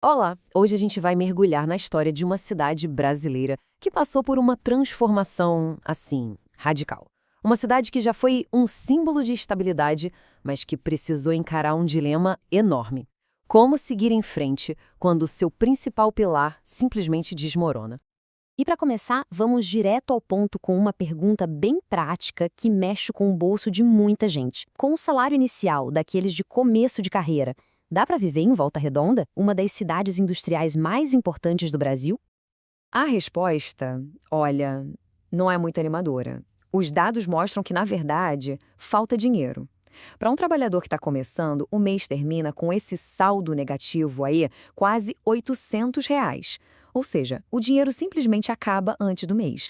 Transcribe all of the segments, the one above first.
Olá! Hoje a gente vai mergulhar na história de uma cidade brasileira que passou por uma transformação, assim, radical. Uma cidade que já foi um símbolo de estabilidade, mas que precisou encarar um dilema enorme. Como seguir em frente quando o seu principal pilar simplesmente desmorona? E para começar, vamos direto ao ponto com uma pergunta bem prática que mexe com o bolso de muita gente. Com o salário inicial daqueles de começo de carreira, dá para viver em Volta Redonda, uma das cidades industriais mais importantes do Brasil? A resposta, olha, não é muito animadora. Os dados mostram que, na verdade, falta dinheiro. Para um trabalhador que está começando, o mês termina com esse saldo negativo aí, quase R$ 800. Ou seja, o dinheiro simplesmente acaba antes do mês.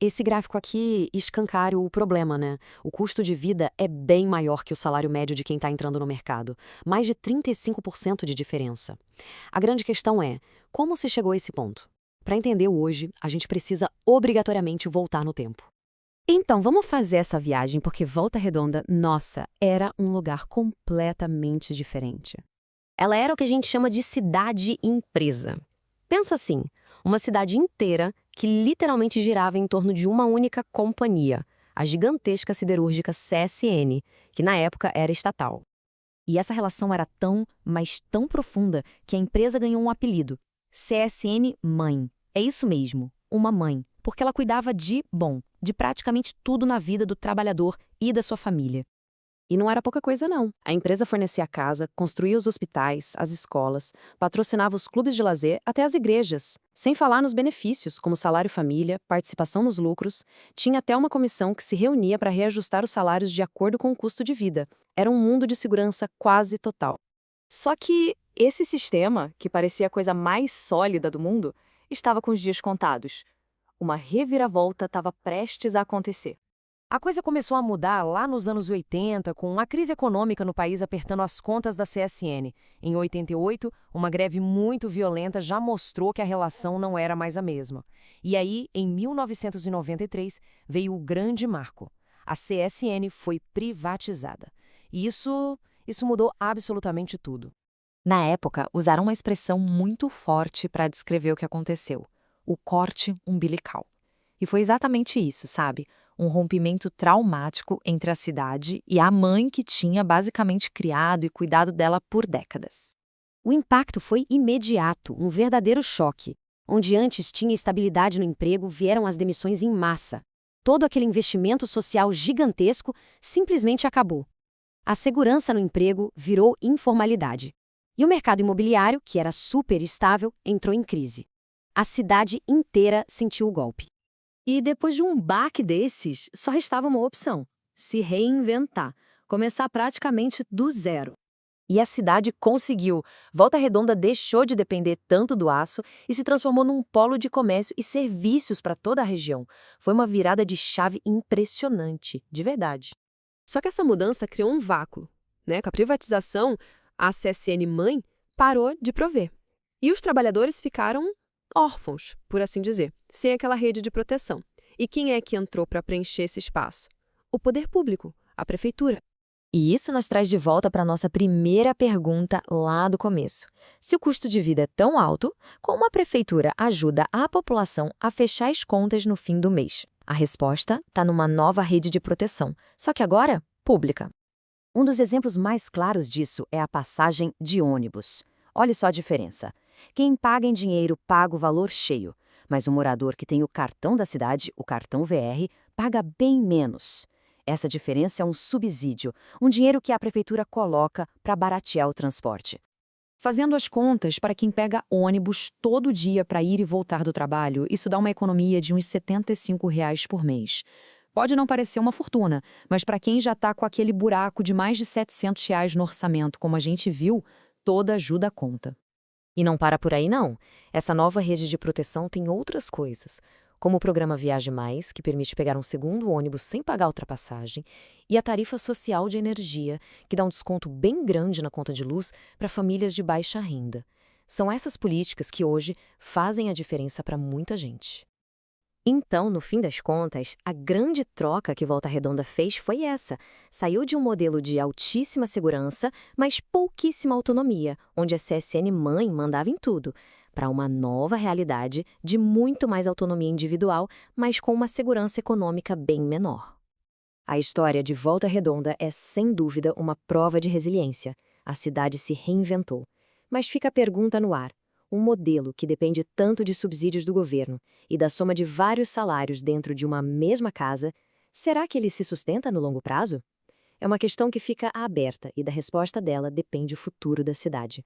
Esse gráfico aqui escancara o problema, né? O custo de vida é bem maior que o salário médio de quem está entrando no mercado. Mais de 35% de diferença. A grande questão é, como se chegou a esse ponto? Para entender o hoje, a gente precisa obrigatoriamente voltar no tempo. Então, vamos fazer essa viagem porque Volta Redonda, nossa, era um lugar completamente diferente. Ela era o que a gente chama de cidade-empresa. Pensa assim, uma cidade inteira que literalmente girava em torno de uma única companhia, a gigantesca siderúrgica CSN, que na época era estatal. E essa relação era tão, mas tão profunda que a empresa ganhou um apelido, CSN Mãe. É isso mesmo, uma mãe, porque ela cuidava de praticamente tudo na vida do trabalhador e da sua família. E não era pouca coisa, não. A empresa fornecia a casa, construía os hospitais, as escolas, patrocinava os clubes de lazer, até as igrejas. Sem falar nos benefícios, como salário-família, participação nos lucros. Tinha até uma comissão que se reunia para reajustar os salários de acordo com o custo de vida. Era um mundo de segurança quase total. Só que esse sistema, que parecia a coisa mais sólida do mundo, estava com os dias contados. Uma reviravolta estava prestes a acontecer. A coisa começou a mudar lá nos anos 80, com a crise econômica no país apertando as contas da CSN. Em 88, uma greve muito violenta já mostrou que a relação não era mais a mesma. E aí, em 1993, veio o grande marco. A CSN foi privatizada. E isso mudou absolutamente tudo. Na época, usaram uma expressão muito forte para descrever o que aconteceu: o corte umbilical. E foi exatamente isso, sabe? Um rompimento traumático entre a cidade e a mãe que tinha basicamente criado e cuidado dela por décadas. O impacto foi imediato, um verdadeiro choque. Onde antes tinha estabilidade no emprego, vieram as demissões em massa. Todo aquele investimento social gigantesco simplesmente acabou. A segurança no emprego virou informalidade. E o mercado imobiliário, que era super estável, entrou em crise. A cidade inteira sentiu o golpe. E depois de um baque desses, só restava uma opção: se reinventar, começar praticamente do zero. E a cidade conseguiu. Volta Redonda deixou de depender tanto do aço e se transformou num polo de comércio e serviços para toda a região. Foi uma virada de chave impressionante, de verdade. Só que essa mudança criou um vácuo, né? Com a privatização, a CSN Mãe parou de prover. E os trabalhadores ficaram órfãos, por assim dizer, sem aquela rede de proteção. E quem é que entrou para preencher esse espaço? O poder público, a prefeitura. E isso nos traz de volta para a nossa primeira pergunta lá do começo. Se o custo de vida é tão alto, como a prefeitura ajuda a população a fechar as contas no fim do mês? A resposta está numa nova rede de proteção, só que agora pública. Um dos exemplos mais claros disso é a passagem de ônibus. Olha só a diferença. Quem paga em dinheiro paga o valor cheio, mas o morador que tem o cartão da cidade, o cartão VR, paga bem menos. Essa diferença é um subsídio, um dinheiro que a prefeitura coloca para baratear o transporte. Fazendo as contas, para quem pega ônibus todo dia para ir e voltar do trabalho, isso dá uma economia de uns R$ 75 por mês. Pode não parecer uma fortuna, mas para quem já está com aquele buraco de mais de R$ 700 no orçamento, como a gente viu, toda ajuda conta. E não para por aí, não. Essa nova rede de proteção tem outras coisas, como o programa Viaje Mais, que permite pegar um segundo ônibus sem pagar a ultrapassagem, e a tarifa social de energia, que dá um desconto bem grande na conta de luz para famílias de baixa renda. São essas políticas que hoje fazem a diferença para muita gente. Então, no fim das contas, a grande troca que Volta Redonda fez foi essa. Saiu de um modelo de altíssima segurança, mas pouquíssima autonomia, onde a CSN-mãe mandava em tudo, para uma nova realidade de muito mais autonomia individual, mas com uma segurança econômica bem menor. A história de Volta Redonda é, sem dúvida, uma prova de resiliência. A cidade se reinventou. Mas fica a pergunta no ar. Um modelo que depende tanto de subsídios do governo e da soma de vários salários dentro de uma mesma casa, será que ele se sustenta no longo prazo? É uma questão que fica aberta e da resposta dela depende o futuro da cidade.